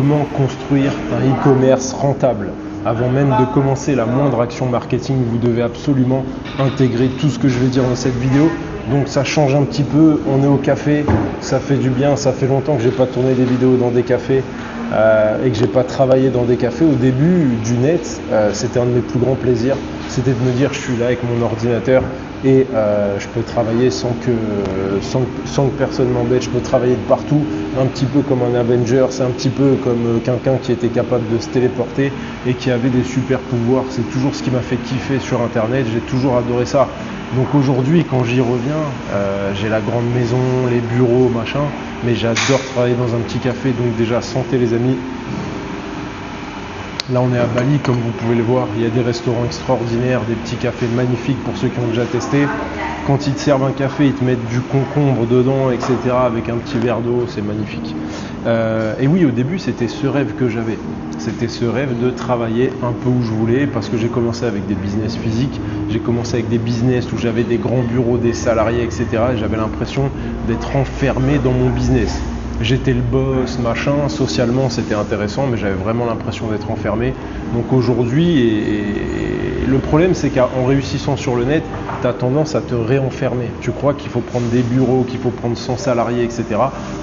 comment construire un e-commerce rentable. Avant même de commencer la moindre action marketing, vous devez absolument intégrer tout ce que je vais dire dans cette vidéo. Donc ça change un petit peu, on est au café, ça fait du bien, ça fait longtemps que je n'ai pas tourné des vidéos dans des cafés et que je n'ai pas travaillé dans des cafés. Au début du net, c'était un de mes plus grands plaisirs, c'était de me dire je suis là avec mon ordinateur et je peux travailler sans que personne m'embête, je peux travailler de partout, un petit peu comme un Avenger, c'est un petit peu comme quelqu'un qui était capable de se téléporter et qui avait des super pouvoirs. C'est toujours ce qui m'a fait kiffer sur internet, j'ai toujours adoré ça. Donc aujourd'hui, quand j'y reviens, j'ai la grande maison, les bureaux, machin, mais j'adore travailler dans un petit café, donc déjà santé les amis. Là on est à Bali, comme vous pouvez le voir, il y a des restaurants extraordinaires, des petits cafés magnifiques pour ceux qui ont déjà testé. Quand ils te servent un café, ils te mettent du concombre dedans, etc. avec un petit verre d'eau, c'est magnifique. Et oui, au début, c'était ce rêve que j'avais. C'était ce rêve de travailler un peu où je voulais, parce que j'ai commencé avec des business physiques, j'ai commencé avec des business où j'avais des grands bureaux, des salariés, etc. Et j'avais l'impression d'être enfermé dans mon business. J'étais le boss, machin, socialement c'était intéressant, mais j'avais vraiment l'impression d'être enfermé. Donc aujourd'hui, et le problème c'est qu'en réussissant sur le net, tu as tendance à te réenfermer. Tu crois qu'il faut prendre des bureaux, qu'il faut prendre 100 salariés, etc.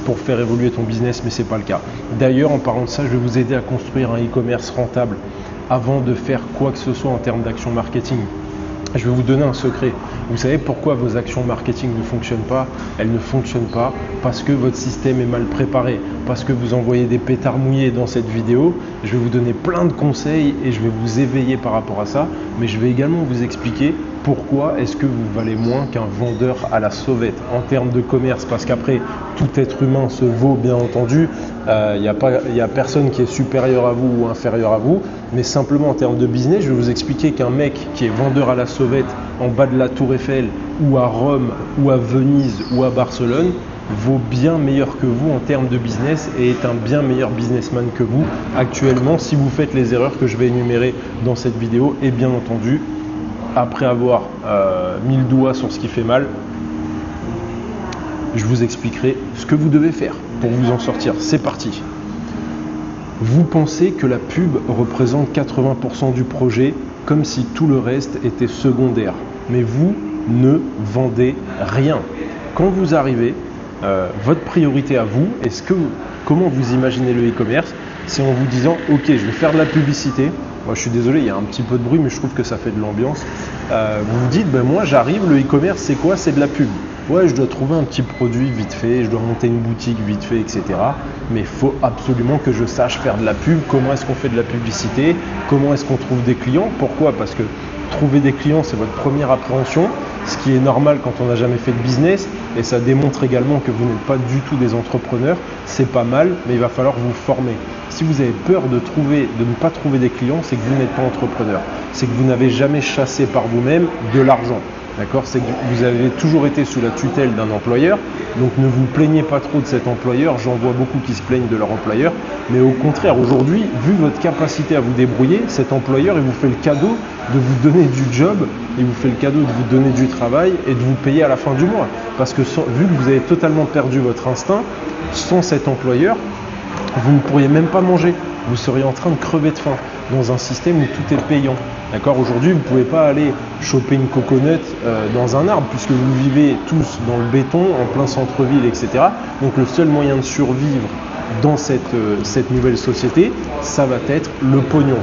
pour faire évoluer ton business, mais ce n'est pas le cas. D'ailleurs, en parlant de ça, je vais vous aider à construire un e-commerce rentable avant de faire quoi que ce soit en termes d'action marketing. Je vais vous donner un secret. Vous savez pourquoi vos actions marketing ne fonctionnent pas? Elles ne fonctionnent pas parce que votre système est mal préparé, parce que vous envoyez des pétards mouillés dans cette vidéo. Je vais vous donner plein de conseils et je vais vous éveiller par rapport à ça, mais je vais également vous expliquer pourquoi est-ce que vous valez moins qu'un vendeur à la sauvette en termes de commerce, parce qu'après, tout être humain se vaut bien entendu, il n'y a personne qui est supérieur à vous ou inférieur à vous, mais simplement en termes de business, je vais vous expliquer qu'un mec qui est vendeur à la sauvette en bas de la Tour Eiffel ou à Rome ou à Venise ou à Barcelone vaut bien meilleur que vous en termes de business et est un bien meilleur businessman que vous actuellement si vous faites les erreurs que je vais énumérer dans cette vidéo. Et bien entendu, après avoir mis le doigt sur ce qui fait mal, je vous expliquerai ce que vous devez faire pour vous en sortir. C'est parti. Vous pensez que la pub représente 80% du projet, comme si tout le reste était secondaire. Mais vous ne vendez rien. Quand vous arrivez, votre priorité à vous, comment vous imaginez le e-commerce? C'est en vous disant, ok, je vais faire de la publicité. Moi, je suis désolé, il y a un petit peu de bruit, mais je trouve que ça fait de l'ambiance. Vous vous dites, moi j'arrive, le e-commerce, c'est quoi? C'est de la pub. Ouais, je dois trouver un petit produit vite fait, je dois monter une boutique vite fait, etc. Mais il faut absolument que je sache faire de la pub. Comment est-ce qu'on fait de la publicité? Comment est-ce qu'on trouve des clients? Pourquoi? Parce que trouver des clients, c'est votre première appréhension, ce qui est normal quand on n'a jamais fait de business, et ça démontre également que vous n'êtes pas du tout des entrepreneurs. C'est pas mal, mais il va falloir vous former. Si vous avez peur de ne pas trouver des clients, c'est que vous n'êtes pas entrepreneur. C'est que vous n'avez jamais chassé par vous-même de l'argent. D'accord? C'est que vous avez toujours été sous la tutelle d'un employeur, donc ne vous plaignez pas trop de cet employeur. J'en vois beaucoup qui se plaignent de leur employeur, mais au contraire, aujourd'hui, vu votre capacité à vous débrouiller, cet employeur, il vous fait le cadeau de vous donner du job, il vous fait le cadeau de vous donner du travail et de vous payer à la fin du mois. Parce que vu que vous avez totalement perdu votre instinct, sans cet employeur, vous ne pourriez même pas manger. Vous seriez en train de crever de faim dans un système où tout est payant. D'accord? Aujourd'hui, vous ne pouvez pas aller choper une coconut dans un arbre puisque vous vivez tous dans le béton, en plein centre-ville, etc. Donc le seul moyen de survivre dans cette nouvelle société, ça va être le pognon,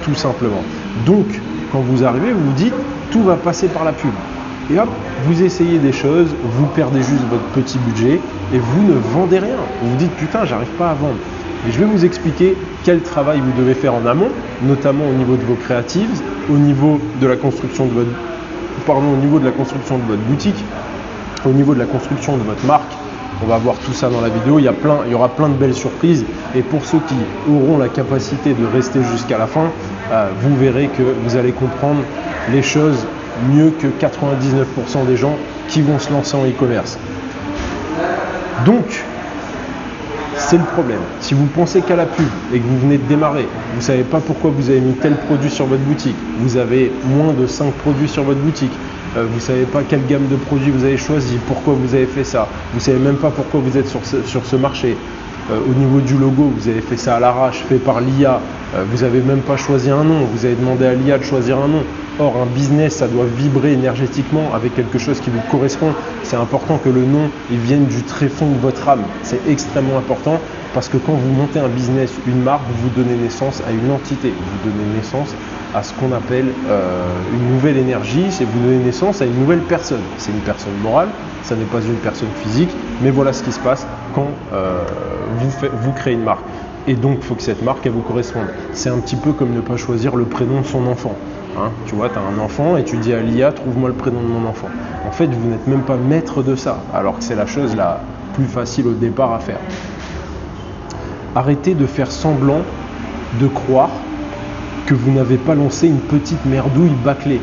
tout simplement. Donc, quand vous arrivez, vous vous dites, tout va passer par la pub. Et hop, vous essayez des choses, vous perdez juste votre petit budget et vous ne vendez rien. Vous vous dites, putain, j'arrive pas à vendre. Et je vais vous expliquer quel travail vous devez faire en amont, notamment au niveau de vos créatives, au niveau de la construction de votre boutique, au niveau de la construction de votre marque. On va voir tout ça dans la vidéo. Il y aura plein de belles surprises. Et pour ceux qui auront la capacité de rester jusqu'à la fin, vous verrez que vous allez comprendre les choses mieux que 99% des gens qui vont se lancer en e-commerce. Donc, c'est le problème. Si vous pensez qu'à la pub et que vous venez de démarrer, vous ne savez pas pourquoi vous avez mis tel produit sur votre boutique, vous avez moins de 5 produits sur votre boutique, vous ne savez pas quelle gamme de produits vous avez choisi, pourquoi vous avez fait ça, vous ne savez même pas pourquoi vous êtes sur ce marché, au niveau du logo, vous avez fait ça à l'arrache, fait par l'IA, vous n'avez même pas choisi un nom, vous avez demandé à l'IA de choisir un nom. Or, un business, ça doit vibrer énergétiquement avec quelque chose qui vous correspond. C'est important que le nom, il vienne du tréfonds de votre âme. C'est extrêmement important parce que quand vous montez un business, une marque, vous donnez naissance à une entité. Vous donnez naissance à ce qu'on appelle une nouvelle énergie, c'est vous donnez naissance à une nouvelle personne. C'est une personne morale, ça n'est pas une personne physique, mais voilà ce qui se passe quand vous créez une marque. Et donc, il faut que cette marque, elle vous corresponde. C'est un petit peu comme ne pas choisir le prénom de son enfant. Hein, tu vois, tu as un enfant et tu dis à l'IA, trouve-moi le prénom de mon enfant. En fait, vous n'êtes même pas maître de ça, alors que c'est la chose la plus facile au départ à faire. Arrêtez de faire semblant de croire que vous n'avez pas lancé une petite merdouille bâclée.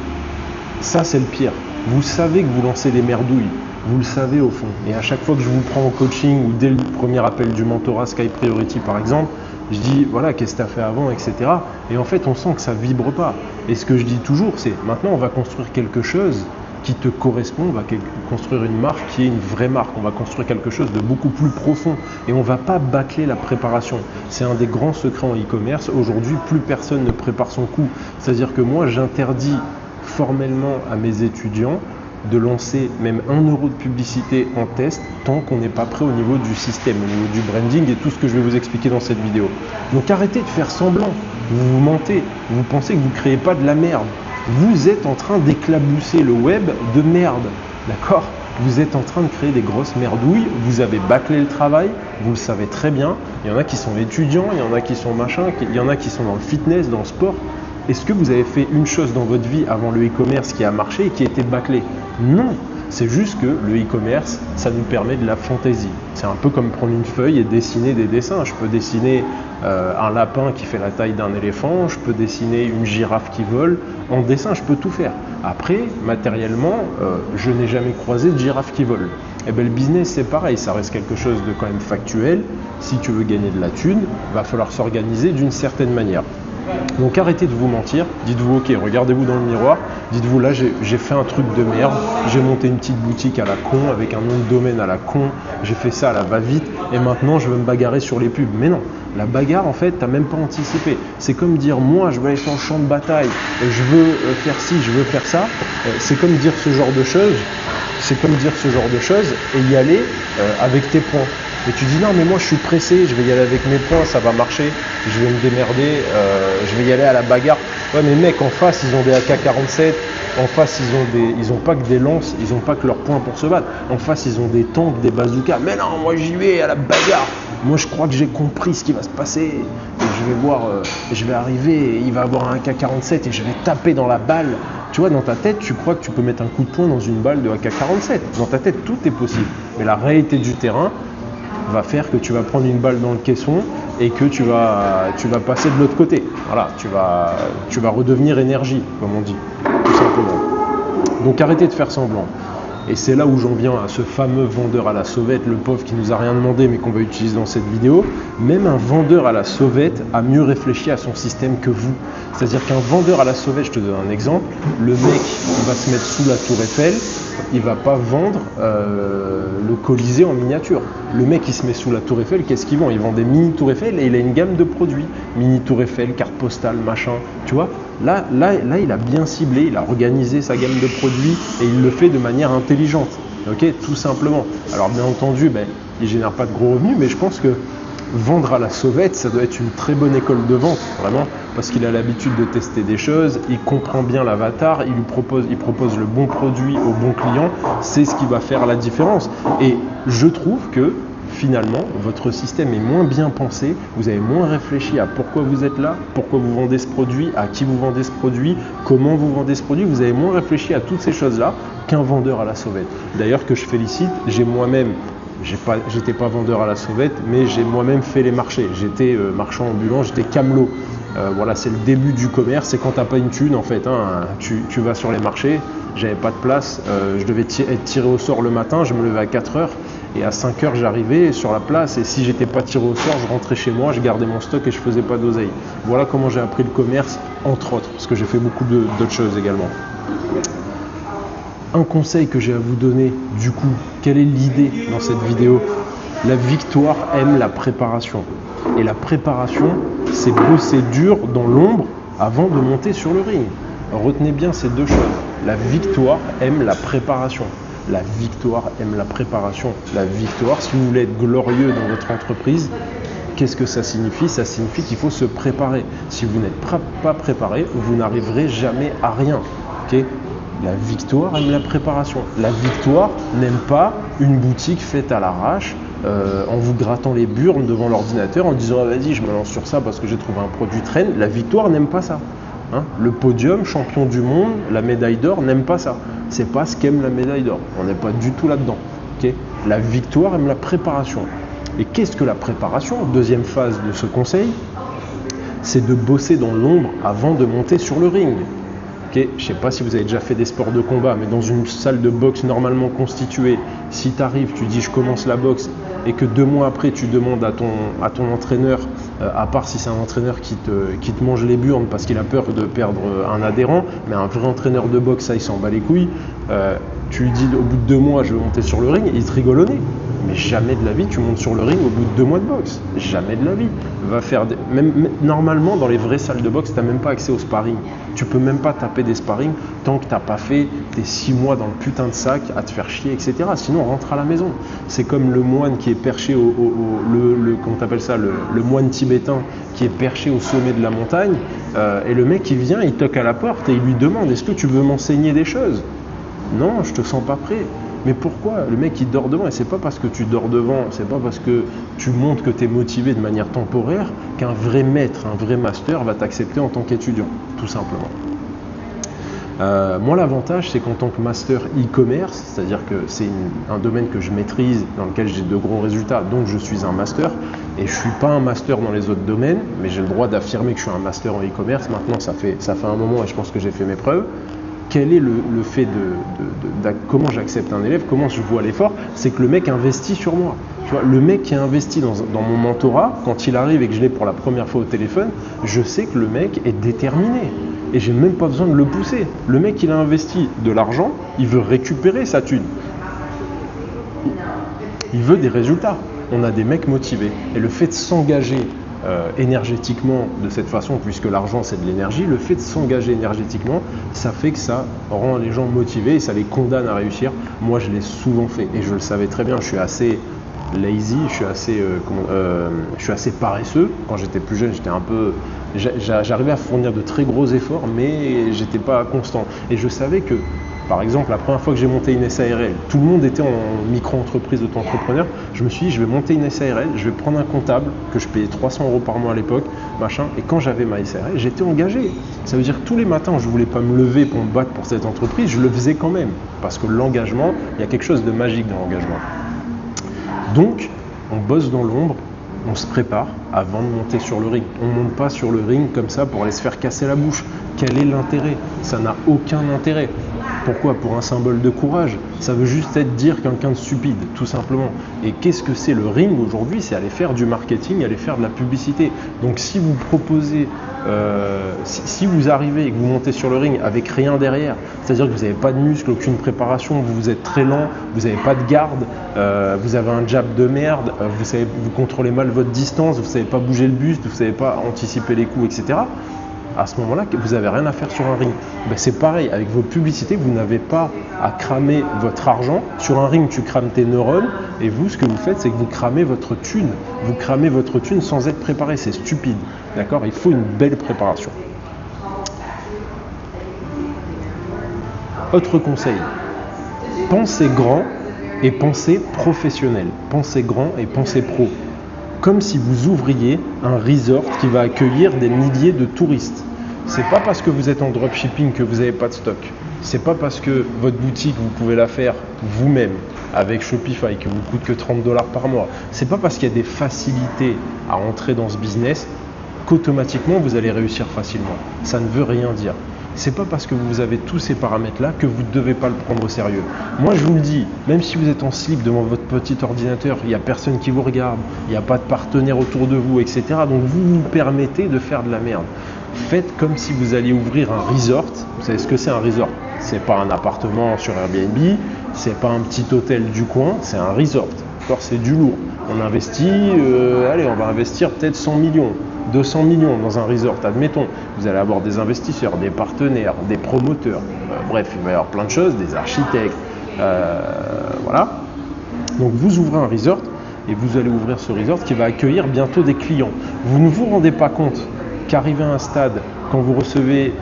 Ça, c'est le pire. Vous savez que vous lancez des merdouilles. Vous le savez au fond. Et à chaque fois que je vous prends en coaching ou dès le premier appel du mentorat Sky Priority par exemple, je dis voilà, qu'est-ce que tu as fait avant, etc. Et en fait, on sent que ça ne vibre pas. Et ce que je dis toujours, c'est maintenant on va construire quelque chose qui te correspond, on va construire une marque qui est une vraie marque, on va construire quelque chose de beaucoup plus profond et on ne va pas bâcler la préparation. C'est un des grands secrets en e-commerce. Aujourd'hui, plus personne ne prépare son coup. C'est-à-dire que moi, j'interdis formellement à mes étudiants de lancer même 1 euro de publicité en test tant qu'on n'est pas prêt au niveau du système, au niveau du branding et tout ce que je vais vous expliquer dans cette vidéo. Donc arrêtez de faire semblant, vous vous mentez, vous pensez que vous ne créez pas de la merde. Vous êtes en train d'éclabousser le web de merde, d'accord? Vous êtes en train de créer des grosses merdouilles, vous avez bâclé le travail, vous le savez très bien. Il y en a qui sont étudiants, il y en a qui sont machin, il y en a qui sont dans le fitness, dans le sport. Est-ce que vous avez fait une chose dans votre vie avant le e-commerce qui a marché et qui a été bâclé? Non, c'est juste que le e-commerce, ça nous permet de la fantaisie. C'est un peu comme prendre une feuille et dessiner des dessins. Je peux dessiner un lapin qui fait la taille d'un éléphant, je peux dessiner une girafe qui vole. En dessin, je peux tout faire. Après, matériellement, je n'ai jamais croisé de girafe qui vole. Et bien le business, c'est pareil, ça reste quelque chose de quand même factuel. Si tu veux gagner de la thune, il va falloir s'organiser d'une certaine manière. Donc arrêtez de vous mentir, dites-vous ok, regardez-vous dans le miroir, dites-vous là j'ai fait un truc de merde, j'ai monté une petite boutique à la con avec un nom de domaine à la con, j'ai fait ça à la va-vite et maintenant je veux me bagarrer sur les pubs. Mais non, la bagarre en fait, tu n'as même pas anticipé. C'est comme dire moi je veux aller sur le champ de bataille, je veux faire ci, je veux faire ça, c'est comme dire ce genre de choses, et y aller avec tes points. Et tu dis non mais moi je suis pressé, je vais y aller avec mes points, ça va marcher, je vais me démerder, je vais y aller à la bagarre. Ouais mais mec, en face ils ont des AK-47, en face ils ont pas que des lances, ils ont pas que leurs poings pour se battre. En face ils ont des tanks, des bazookas. Mais non, moi j'y vais à la bagarre. Moi je crois que j'ai compris ce qui va se passer. Et je vais voir, je vais arriver, et il va avoir un AK-47 et je vais taper dans la balle. Tu vois, dans ta tête, tu crois que tu peux mettre un coup de poing dans une balle de AK-47. Dans ta tête, tout est possible. Mais la réalité du terrain va faire que tu vas prendre une balle dans le caisson et que tu vas passer de l'autre côté. Voilà, tu vas redevenir énergie, comme on dit, tout simplement. Donc arrêtez de faire semblant. Et c'est là où j'en viens à ce fameux vendeur à la sauvette, le pauvre qui nous a rien demandé mais qu'on va utiliser dans cette vidéo. Même un vendeur à la sauvette a mieux réfléchi à son système que vous. C'est-à-dire qu'un vendeur à la sauvette, je te donne un exemple, le mec il va se mettre sous la tour Eiffel, il va pas vendre le Colisée en miniature. Le mec il se met sous la tour Eiffel, qu'est-ce qu'il vend? Il vend des mini tour Eiffel et il a une gamme de produits. Mini tour Eiffel, carte postale, machin, tu vois. Là, il a bien ciblé, il a organisé sa gamme de produits et il le fait de manière intelligente, ok, tout simplement. Alors bien entendu, il ne génère pas de gros revenus, mais je pense que vendre à la sauvette, ça doit être une très bonne école de vente, vraiment, parce qu'il a l'habitude de tester des choses, il comprend bien l'avatar, il propose le bon produit au bon client, c'est ce qui va faire la différence. Et je trouve que finalement, votre système est moins bien pensé, vous avez moins réfléchi à pourquoi vous êtes là, pourquoi vous vendez ce produit, à qui vous vendez ce produit, comment vous vendez ce produit, vous avez moins réfléchi à toutes ces choses-là qu'un vendeur à la sauvette. D'ailleurs que je félicite, j'étais pas vendeur à la sauvette, mais j'ai moi-même fait les marchés, j'étais marchand ambulant, j'étais camelot. Voilà, c'est le début du commerce, c'est quand tu n'as pas une thune en fait, hein, tu vas sur les marchés, j'avais pas de place, je devais être tiré au sort le matin, je me levais à 4h et à 5h j'arrivais sur la place et si j'étais pas tiré au sort, je rentrais chez moi, je gardais mon stock et je faisais pas d'oseille. Voilà comment j'ai appris le commerce, entre autres, parce que j'ai fait beaucoup d'autres choses également. Un conseil que j'ai à vous donner, du coup, quelle est l'idée dans cette vidéo? La victoire aime la préparation. Et la préparation, c'est bosser dur dans l'ombre avant de monter sur le ring. Retenez bien ces deux choses. La victoire aime la préparation. La victoire aime la préparation. La victoire, si vous voulez être glorieux dans votre entreprise, qu'est-ce que ça signifie? Ça signifie qu'il faut se préparer. Si vous n'êtes pas préparé, vous n'arriverez jamais à rien. Okay? La victoire aime la préparation. La victoire n'aime pas une boutique faite à l'arrache, en vous grattant les burnes devant l'ordinateur, en disant ah, vas-y, je me lance sur ça parce que j'ai trouvé un produit trend. La victoire n'aime pas ça. Hein? Le podium, champion du monde, la médaille d'or n'aime pas ça. C'est pas ce qu'aime la médaille d'or. On n'est pas du tout là-dedans. Okay? La victoire aime la préparation. Et qu'est-ce que la préparation? Deuxième phase de ce conseil, c'est de bosser dans l'ombre avant de monter sur le ring. Okay, je ne sais pas si vous avez déjà fait des sports de combat, mais dans une salle de boxe normalement constituée, si tu arrives, tu dis je commence la boxe et que 2 mois après tu demandes à ton entraîneur, à part si c'est un entraîneur qui te mange les burnes parce qu'il a peur de perdre un adhérent, mais un vrai entraîneur de boxe, ça il s'en bat les couilles, tu lui dis au bout de 2 mois je vais monter sur le ring, il te rigole au nez. Mais jamais de la vie tu montes sur le ring au bout de 2 mois de boxe. Jamais de la vie. Normalement, dans les vraies salles de boxe, tu n'as même pas accès au sparring. Tu peux même pas taper des sparring tant que tu n'as pas fait tes 6 mois dans le putain de sac à te faire chier, etc. Sinon, rentre à la maison. C'est comme le moine qui est perché comment t'appelles ça, le moine tibétain qui est perché au sommet de la montagne. Et le mec, il vient, il toque à la porte et il lui demande « Est-ce que tu veux m'enseigner des choses ?» « Non, je te sens pas prêt. » Mais pourquoi? Le mec il dort devant, et c'est pas parce que tu dors devant, c'est pas parce que tu montres que tu es motivé de manière temporaire qu'un vrai maître, un vrai master va t'accepter en tant qu'étudiant, tout simplement. Moi l'avantage c'est qu'en tant que master e-commerce, c'est-à-dire que c'est un domaine que je maîtrise, dans lequel j'ai de gros résultats, donc je suis un master, et je suis pas un master dans les autres domaines, mais j'ai le droit d'affirmer que je suis un master en e-commerce. Maintenant ça fait un moment et je pense que j'ai fait mes preuves. Quel est le fait comment j'accepte un élève, comment je vois l'effort? C'est que le mec investit sur moi. Tu vois, le mec qui a investi dans mon mentorat, quand il arrive et que je l'ai pour la première fois au téléphone, je sais que le mec est déterminé. Et j'ai même pas besoin de le pousser. Le mec, il a investi de l'argent, il veut récupérer sa thune. Il veut des résultats. On a des mecs motivés. Et le fait de s'engager énergétiquement de cette façon, puisque l'argent c'est de l'énergie, le fait de s'engager énergétiquement, ça fait que ça rend les gens motivés et ça les condamne à réussir. Moi je l'ai souvent fait et je le savais très bien, je suis assez lazy, je suis assez paresseux. Quand j'étais plus jeune, j'arrivais à fournir de très gros efforts, mais j'étais pas constant. Et je savais que, par exemple, la première fois que j'ai monté une SARL, tout le monde était en micro-entreprise d'auto-entrepreneur. Je me suis dit, je vais monter une SARL, je vais prendre un comptable que je payais 300 € par mois à l'époque, machin. Et quand j'avais ma SARL, j'étais engagé. Ça veut dire que tous les matins, je ne voulais pas me lever pour me battre pour cette entreprise, je le faisais quand même. Parce que l'engagement, il y a quelque chose de magique dans l'engagement. Donc, on bosse dans l'ombre, on se prépare avant de monter sur le ring. On ne monte pas sur le ring comme ça pour aller se faire casser la bouche. Quel est l'intérêt? Ça n'a aucun intérêt. Pourquoi? Pour un symbole de courage. Ça veut juste dire quelqu'un de stupide, tout simplement. Et qu'est-ce que c'est le ring aujourd'hui? C'est aller faire du marketing, aller faire de la publicité. Donc si vous proposez, si vous arrivez et que vous montez sur le ring avec rien derrière, c'est-à-dire que vous n'avez pas de muscle, aucune préparation, vous êtes très lent, vous n'avez pas de garde, vous avez un jab de merde, vous contrôlez mal votre distance, vous ne savez pas bouger le buste, vous ne savez pas anticiper les coups, etc. À ce moment-là, vous n'avez rien à faire sur un ring. Ben, c'est pareil, avec vos publicités, vous n'avez pas à cramer votre argent. Sur un ring, tu crames tes neurones, et vous, ce que vous faites, c'est que vous cramez votre thune. Vous cramez votre thune sans être préparé, c'est stupide. D'accord? Il faut une belle préparation. Autre conseil, pensez grand et pensez professionnel. Pensez grand et pensez pro. Comme si vous ouvriez un resort qui va accueillir des milliers de touristes. C'est pas parce que vous êtes en dropshipping que vous n'avez pas de stock. C'est pas parce que votre boutique, vous pouvez la faire vous-même avec Shopify qui vous coûte que 30 $ par mois. C'est pas parce qu'il y a des facilités à entrer dans ce business qu'automatiquement vous allez réussir facilement. Ça ne veut rien dire. C'est pas parce que vous avez tous ces paramètres-là que vous ne devez pas le prendre au sérieux. Moi, je vous le dis, même si vous êtes en slip devant votre petit ordinateur, il n'y a personne qui vous regarde, il n'y a pas de partenaire autour de vous, etc. Donc, vous vous permettez de faire de la merde. Faites comme si vous alliez ouvrir un resort. Vous savez ce que c'est un resort? C'est pas un appartement sur Airbnb, c'est pas un petit hôtel du coin, c'est un resort. D'accord, c'est du lourd. On investit, allez, on va investir peut-être 100 millions, 200 millions dans un resort, admettons. Vous allez avoir des investisseurs, des partenaires, des promoteurs, bref, il va y avoir plein de choses, des architectes, voilà. Donc vous ouvrez un resort et vous allez ouvrir ce resort qui va accueillir bientôt des clients. Vous ne vous rendez pas compte qu'arrivé à un stade, quand vous recevez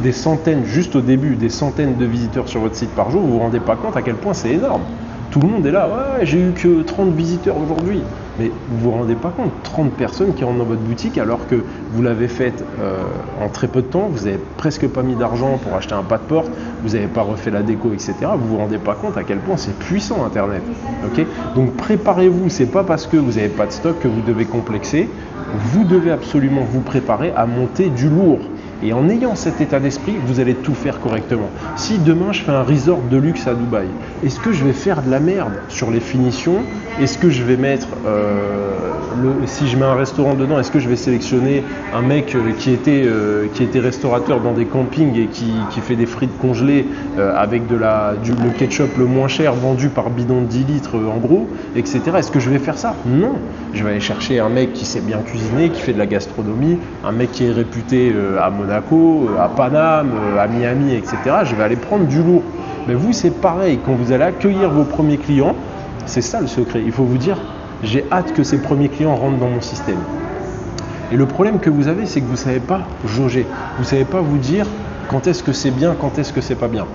des centaines, juste au début, des centaines de visiteurs sur votre site par jour, vous ne vous rendez pas compte à quel point c'est énorme. Tout le monde est là, ouais, j'ai eu que 30 visiteurs aujourd'hui. Mais vous ne vous rendez pas compte, 30 personnes qui rentrent dans votre boutique alors que vous l'avez faite en très peu de temps, vous n'avez presque pas mis d'argent pour acheter un pas de porte, vous n'avez pas refait la déco, etc. Vous ne vous rendez pas compte à quel point c'est puissant Internet. Okay, donc préparez-vous, c'est pas parce que vous n'avez pas de stock que vous devez complexer, vous devez absolument vous préparer à monter du lourd. Et en ayant cet état d'esprit, vous allez tout faire correctement. Si demain je fais un resort de luxe à Dubaï, est-ce que je vais faire de la merde sur les finitions? Est-ce que je vais mettre, si je mets un restaurant dedans, est-ce que je vais sélectionner un mec qui était restaurateur dans des campings et qui fait des frites congelées avec le ketchup le moins cher vendu par bidon de 10 litres en gros, etc. Est-ce que je vais faire ça? Non. Je vais aller chercher un mec qui sait bien cuisiner, qui fait de la gastronomie, un mec qui est réputé à Monaco, à Paname, à Miami, etc. Je vais aller prendre du lourd. Mais vous, c'est pareil. Quand vous allez accueillir vos premiers clients, c'est ça le secret. Il faut vous dire, j'ai hâte que ces premiers clients rentrent dans mon système. Et le problème que vous avez, c'est que vous ne savez pas jauger. Vous ne savez pas vous dire quand est-ce que c'est bien, quand est-ce que c'est pas bien.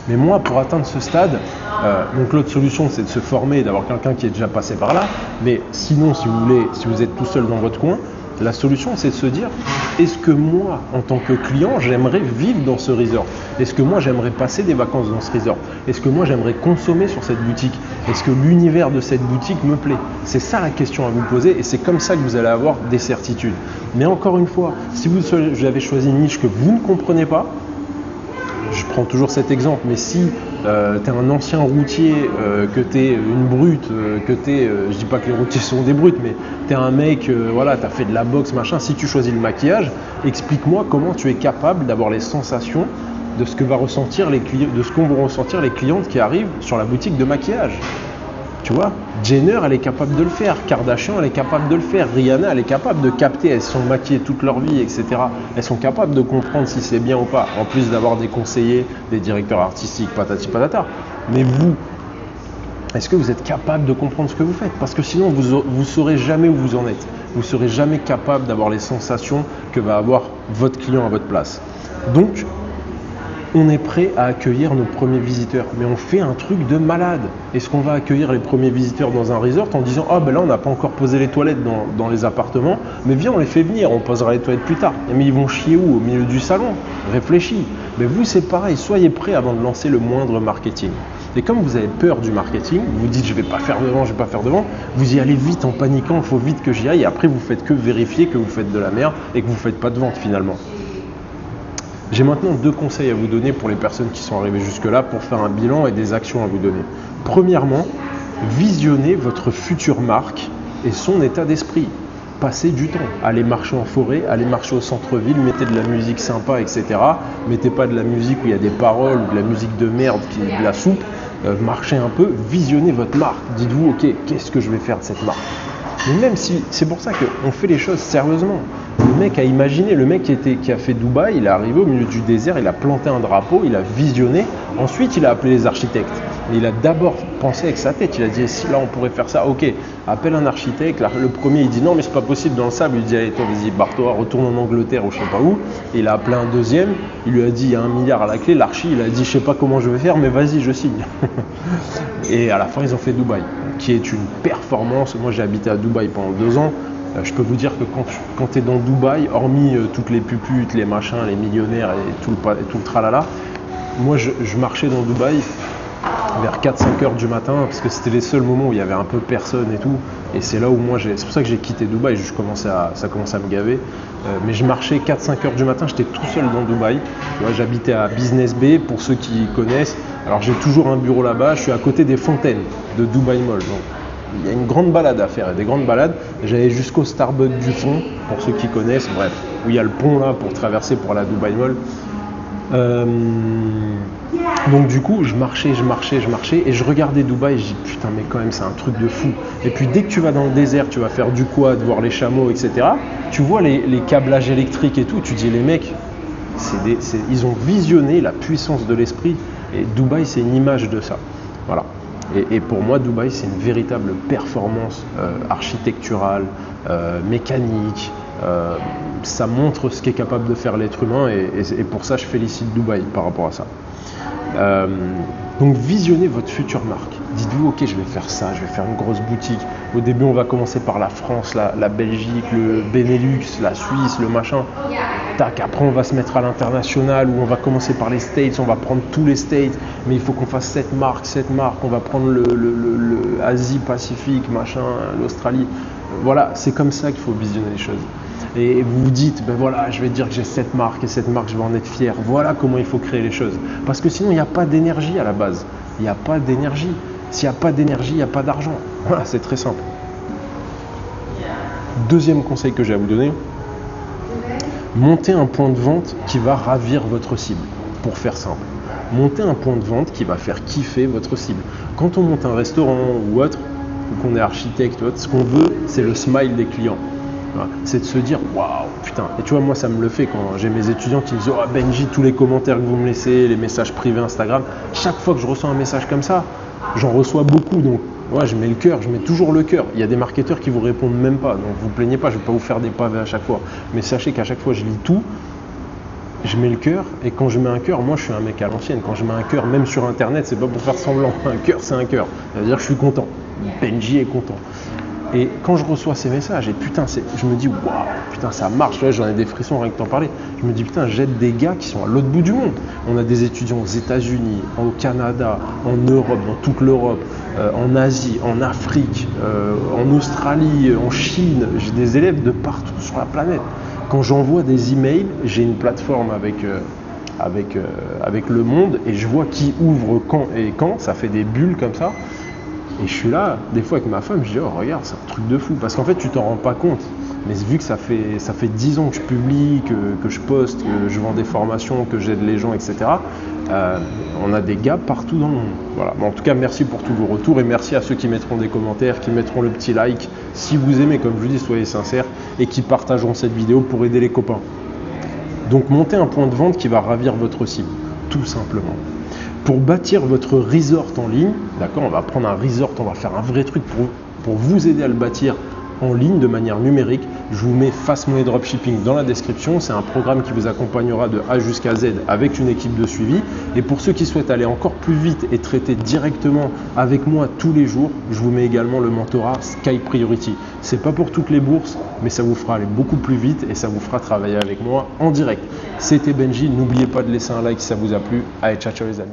Mais moi, pour atteindre ce stade, donc l'autre solution, c'est de se former, d'avoir quelqu'un qui est déjà passé par là. Mais sinon, si vous êtes tout seul dans votre coin, la solution, c'est de se dire, est-ce que moi, en tant que client, j'aimerais vivre dans ce resort? Est-ce que moi, j'aimerais passer des vacances dans ce resort? Est-ce que moi, j'aimerais consommer sur cette boutique? Est-ce que l'univers de cette boutique me plaît? C'est ça la question à vous poser et c'est comme ça que vous allez avoir des certitudes. Mais encore une fois, si vous avez choisi une niche que vous ne comprenez pas, je prends toujours cet exemple, mais si tu es un ancien routier, que tu es une brute, je dis pas que les routiers sont des brutes, mais tu es un mec, voilà, tu as fait de la boxe, machin, si tu choisis le maquillage, explique-moi comment tu es capable d'avoir les sensations de ce que vont ressentir les clientes qui arrivent sur la boutique de maquillage. Tu vois, Jenner, elle est capable de le faire. Kardashian, elle est capable de le faire. Rihanna, elle est capable de capter. Elles sont maquillées toute leur vie, etc. Elles sont capables de comprendre si c'est bien ou pas. En plus d'avoir des conseillers, des directeurs artistiques, patati patata. Mais vous, est-ce que vous êtes capable de comprendre ce que vous faites? Parce que sinon, vous ne saurez jamais où vous en êtes. Vous ne serez jamais capable d'avoir les sensations que va avoir votre client à votre place. Donc, on est prêt à accueillir nos premiers visiteurs, mais on fait un truc de malade. Est-ce qu'on va accueillir les premiers visiteurs dans un resort en disant « Ah ben là on n'a pas encore posé les toilettes dans les appartements, mais viens on les fait venir, on posera les toilettes plus tard. » Mais ils vont chier où? Au milieu du salon? Réfléchis. Mais vous c'est pareil, soyez prêts avant de lancer le moindre marketing. Et comme vous avez peur du marketing, vous vous dites « Je vais pas faire devant, vous y allez vite en paniquant, il faut vite que j'y aille. » Et après vous faites que vérifier que vous faites de la merde et que vous ne faites pas de vente finalement. J'ai maintenant 2 conseils à vous donner pour les personnes qui sont arrivées jusque-là pour faire un bilan et des actions à vous donner. Premièrement, visionnez votre future marque et son état d'esprit. Passez du temps. Allez marcher en forêt, allez marcher au centre-ville, mettez de la musique sympa, etc. Mettez pas de la musique où il y a des paroles ou de la musique de merde qui est de la soupe. Marchez un peu, visionnez votre marque. Dites-vous, ok, qu'est-ce que je vais faire de cette marque? Mais même si, c'est pour ça qu'on fait les choses sérieusement. Le mec a imaginé, le mec qui a fait Dubaï, il est arrivé au milieu du désert, il a planté un drapeau, il a visionné, ensuite il a appelé les architectes. Mais il a d'abord pensé avec sa tête, il a dit si là on pourrait faire ça, ok, appelle un architecte. Là, le premier il dit non mais c'est pas possible dans le sable, il dit allez toi vas-y barre-toi, retourne en Angleterre ou je sais pas où. Et il a appelé un deuxième, il lui a dit il y a 1 milliard à la clé, l'archi il a dit je sais pas comment je vais faire mais vas-y je signe. Et à la fin ils ont fait Dubaï, qui est une performance. Moi j'ai habité à Dubaï pendant 2 ans. Je peux vous dire que quand tu es dans Dubaï, hormis toutes les puputes, les machins, les millionnaires et tout le tralala, moi je marchais dans Dubaï vers 4-5 heures du matin parce que c'était les seuls moments où il y avait un peu personne et tout. Et c'est là où moi, c'est pour ça que j'ai quitté Dubaï, ça commençait à me gaver. Mais je marchais 4-5 heures du matin, j'étais tout seul dans Dubaï. Tu vois, j'habitais à Business Bay pour ceux qui connaissent. Alors j'ai toujours un bureau là-bas, je suis à côté des fontaines de Dubaï Mall. Donc, il y a une grande balade à faire, des grandes balades. J'allais jusqu'au Starbucks du fond, pour ceux qui connaissent, bref, où il y a le pont là pour traverser pour aller à Dubaï Mall. Donc du coup, je marchais et je regardais Dubaï et je dis putain mais quand même c'est un truc de fou. Et puis dès que tu vas dans le désert, tu vas faire du quad, voir les chameaux, etc. Tu vois les câblages électriques et tout, tu dis les mecs, ils ont visionné la puissance de l'esprit et Dubaï c'est une image de ça. Voilà. Et pour moi, Dubaï c'est une véritable performance architecturale, mécanique. Ça montre ce qu'est capable de faire l'être humain et pour ça je félicite Dubaï par rapport à ça. Donc visionnez votre future marque. Dites-vous ok je vais faire ça, je vais faire une grosse boutique. Au début on va commencer par la France, la Belgique, le Benelux, la Suisse, le machin. Tac, après on va se mettre à l'international où on va commencer par les States, on va prendre tous les States, mais il faut qu'on fasse cette marque, on va prendre le Asie Pacifique, machin, l'Australie. Voilà, c'est comme ça qu'il faut visionner les choses. Et vous vous dites, ben voilà, je vais dire que j'ai cette marque et cette marque, je vais en être fier. Voilà comment il faut créer les choses. Parce que sinon, il n'y a pas d'énergie à la base. Il n'y a pas d'énergie. S'il n'y a pas d'énergie, il n'y a pas d'argent. Voilà, c'est très simple. Deuxième conseil que j'ai à vous donner, montez un point de vente qui va ravir votre cible. Pour faire simple, montez un point de vente qui va faire kiffer votre cible. Quand on monte un restaurant ou autre, ou qu'on est architecte ou autre, ce qu'on veut, c'est le smile des clients. C'est de se dire waouh putain, et tu vois moi ça me le fait quand j'ai mes étudiants qui me disent oh Benji, tous les commentaires que vous me laissez, les messages privés Instagram, chaque fois que je reçois un message comme ça, j'en reçois beaucoup, donc ouais, je mets le cœur, je mets toujours le cœur. Il y a des marketeurs qui vous répondent même pas, donc vous plaignez pas, je vais pas vous faire des pavés à chaque fois, mais sachez qu'à chaque fois je lis tout, je mets le cœur, et quand je mets un cœur, moi je suis un mec à l'ancienne, quand je mets un cœur même sur internet, c'est pas pour faire semblant, un cœur c'est un cœur, ça veut dire que je suis content, Benji est content. Et quand je reçois ces messages, et putain, je me dis, waouh, putain, ça marche, là, j'en ai des frissons rien que t'en parler. Je me dis, putain, j'aide des gars qui sont à l'autre bout du monde. On a des étudiants aux États-Unis, au Canada, en Europe, dans toute l'Europe, en Asie, en Afrique, en Australie, en Chine. J'ai des élèves de partout sur la planète. Quand j'envoie des emails, j'ai une plateforme avec Le Monde et je vois qui ouvre quand, ça fait des bulles comme ça. Et je suis là, des fois avec ma femme, je dis oh regarde, c'est un truc de fou. Parce qu'en fait tu t'en rends pas compte. Mais vu que ça fait 10 ans que je publie, que je poste, que je vends des formations, que j'aide les gens, etc. On a des gars partout dans le monde. Voilà. En tout cas, merci pour tous vos retours et merci à ceux qui mettront des commentaires, qui mettront le petit like. Si vous aimez, comme je vous dis, soyez sincères et qui partageront cette vidéo pour aider les copains. Donc montez un point de vente qui va ravir votre cible, tout simplement. Pour bâtir votre resort en ligne, d'accord, on va prendre un resort, on va faire un vrai truc pour vous aider à le bâtir en ligne de manière numérique. Je vous mets Fast Money Dropshipping dans la description. C'est un programme qui vous accompagnera de A jusqu'à Z avec une équipe de suivi. Et pour ceux qui souhaitent aller encore plus vite et traiter directement avec moi tous les jours, je vous mets également le mentorat Sky Priority. C'est pas pour toutes les bourses, mais ça vous fera aller beaucoup plus vite et ça vous fera travailler avec moi en direct. C'était Benji. N'oubliez pas de laisser un like si ça vous a plu. Allez, ciao ciao les amis.